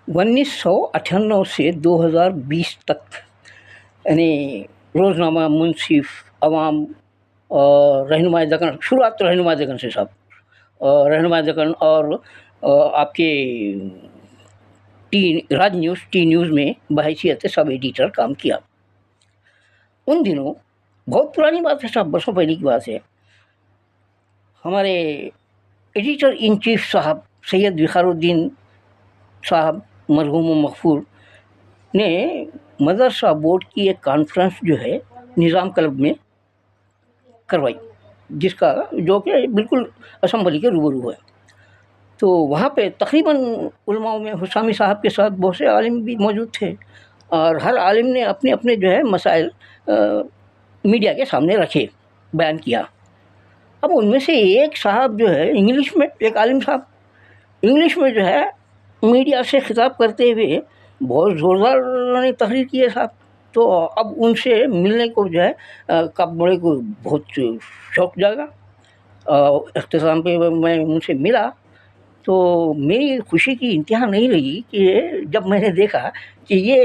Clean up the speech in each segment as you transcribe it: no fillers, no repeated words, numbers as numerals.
1998 سے 2020 تک یعنی روزنامہ، منصف، عوام اور رہنمائے دکن، شروعات تو رہنمائے دکن سے صاحب، اور رہنمائے دکن اور آپ کے راج نیوز، ٹی نیوز میں بحیثیت سب ایڈیٹر کام کیا۔ ان دنوں بہت پرانی بات ہے صاحب، برسوں پہلے کی بات ہے، ہمارے ایڈیٹر ان چیف صاحب سید وقار الدین صاحب مرحوم و مغفور نے مدرسہ بورڈ کی ایک کانفرنس جو ہے نظام کلب میں کروائی، جس کا جو کہ بالکل اسمبلی کے روبرو ہے۔ تو وہاں پہ تقریباً علماء میں حسامی صاحب کے ساتھ بہت سے عالم بھی موجود تھے، اور ہر عالم نے اپنے اپنے جو ہے مسائل میڈیا کے سامنے رکھے، بیان کیا۔ اب ان میں سے ایک صاحب جو ہے انگلش میں، ایک عالم صاحب انگلش میں جو ہے میڈیا سے خطاب کرتے ہوئے بہت زوردار انہوں نے تقریر کی ہے صاحب۔ تو اب ان سے ملنے کو جو ہے کب بڑے کو بہت شوق جاگا، اختتام پہ میں ان سے ملا تو میری خوشی کی انتہا نہیں رہی کہ جب میں نے دیکھا کہ یہ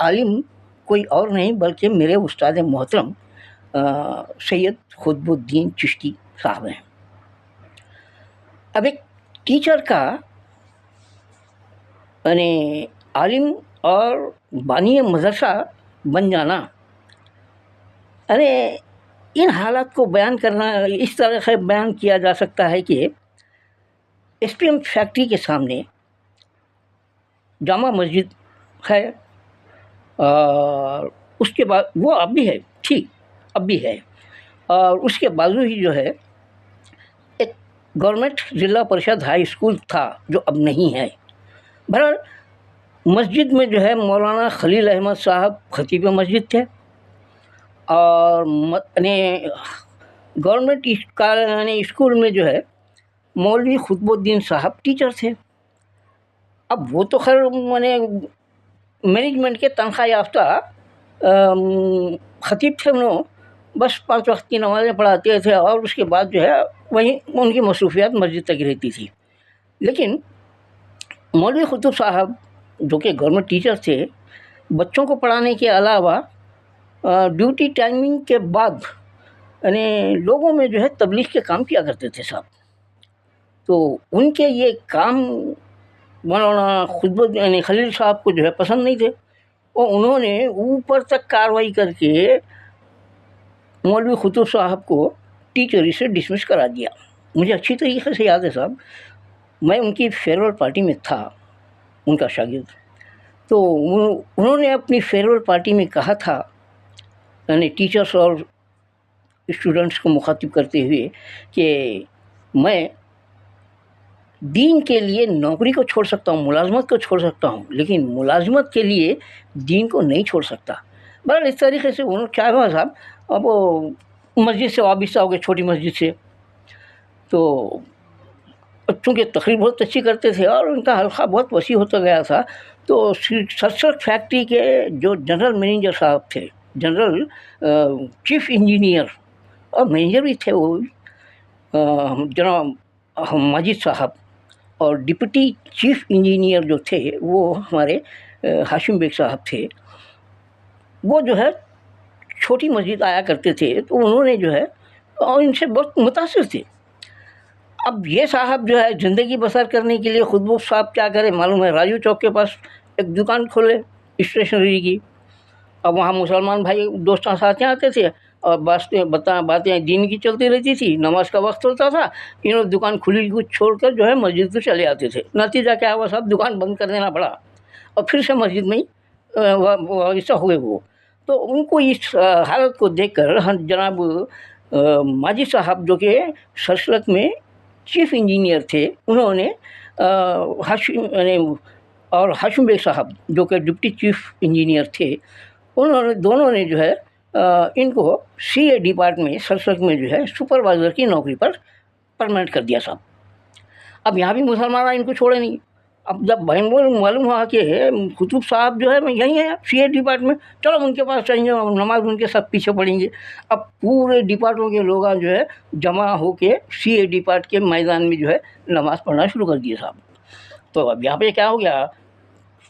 عالم کوئی اور نہیں بلکہ میرے استاد محترم سید قطب الدین چشتی صاحب ہیں۔ اب ایک ٹیچر کا یعنی عالم اور بانی مدرسہ بن جانا، ارے ان حالات کو بیان کرنا اس طرح سے بیان کیا جا سکتا ہے کہ ایس پی ایم فیکٹری کے سامنے جامع مسجد ہے، اور اس کے بعد وہ اب بھی ہے، ٹھیک اب بھی ہے، اور اس کے بازو ہی جو ہے ایک گورنمنٹ ضلع پریشد ہائی اسکول تھا جو اب نہیں ہے۔ بہرحال مسجد میں جو ہے مولانا خلیل احمد صاحب خطیب مسجد تھے، اور گورنمنٹ یعنی اسکول میں جو ہے مولوی قطب الدین صاحب ٹیچر تھے۔ اب وہ تو خیر مینجمنٹ کے تنخواہ یافتہ خطیب تھے، انہوں بس 5 وقت کی نمازیں پڑھاتے تھے، اور اس کے بعد جو ہے وہیں ان کی مصروفیات مسجد تک رہتی تھی۔ لیکن مولوی قطب صاحب جو کہ گورنمنٹ ٹیچر تھے، بچوں کو پڑھانے کے علاوہ ڈیوٹی ٹائمنگ کے بعد یعنی لوگوں میں جو ہے تبلیغ کے کام کیا کرتے تھے صاحب۔ تو ان کے یہ کام مولانا قطب یعنی خلیل صاحب کو جو ہے پسند نہیں تھے، اور انہوں نے اوپر تک کارروائی کر کے مولوی قطب صاحب کو ٹیچری سے ڈسمس کرا دیا۔ مجھے اچھی طریقے سے یاد ہے صاحب، میں ان کی فیئرویل پارٹی میں تھا، ان کا شاگرد۔ تو انہوں نے اپنی فیئرویل پارٹی میں کہا تھا، یعنی ٹیچرس اور اسٹوڈنٹس کو مخاطب کرتے ہوئے، کہ میں دین کے لیے نوکری کو چھوڑ سکتا ہوں، ملازمت کو چھوڑ سکتا ہوں، لیکن ملازمت کے لیے دین کو نہیں چھوڑ سکتا۔ بہرحال اس طریقے سے انہوں کیا ہوا صاحب، اب وہ مسجد سے وابستہ ہو گئے، چھوٹی مسجد سے۔ تو چونکہ تقریر بہت اچھی کرتے تھے اور ان کا حلقہ بہت وسیع ہوتا گیا تھا، تو سرسٹ فیکٹری کے جو جنرل مینیجر صاحب تھے، جنرل چیف انجینئر اور مینیجر بھی تھے وہ جناب ماجد صاحب، اور ڈپٹی چیف انجینئر جو تھے وہ ہمارے ہاشم بیگ صاحب تھے۔ وہ جو ہے چھوٹی مسجد آیا کرتے تھے، تو انہوں نے جو ہے ان سے بہت متاثر تھے۔ اب یہ صاحب جو ہے زندگی بسر کرنے کے لیے قطب صاحب کیا کرے معلوم ہے، راجو چوک کے پاس ایک دکان کھولے اسٹیشنری کی۔ اب وہاں مسلمان بھائی دوستوں ساتھ آتے تھے، اور باتیں دین کی چلتی رہتی تھی، نماز کا وقت ہوتا تھا، انہوں دکان کھلی کو چھوڑ کر جو ہے مسجد کو چلے آتے تھے۔ نتیجہ کیا ہوا صاحب، دکان بند کر دینا پڑا، اور پھر سے مسجد میں ایسا ہوئے وہ۔ تو ان کو اس حالت کو دیکھ کر جناب ماجد صاحب جو کہ سرسلک میں چیف انجینئر تھے، انہوں نے اور ہاشم بیگ صاحب جو کہ ڈپٹی چیف انجینئر تھے، دونوں نے جو ہے ان کو سی اے ڈپارٹمنٹ سرسلک میں جو ہے سپروائزر کی نوکری پر پرماننٹ کر دیا صاحب۔ اب یہاں بھی مسلمان ان کو چھوڑے نہیں۔ اب جب معلوم ہوا کہ قطب صاحب جو ہے یہیں ہیں سی اے ڈپارٹمنٹ، چلو ان کے پاس چاہیے، نماز ان کے ساتھ پیچھے پڑیں گے۔ اب پورے ڈپارٹمنٹ کے لوگ جو ہے جمع ہو کے سی اے ڈپارٹ کے میدان میں جو ہے نماز پڑھنا شروع کر دیے صاحب۔ تو اب یہاں پہ کیا ہو گیا،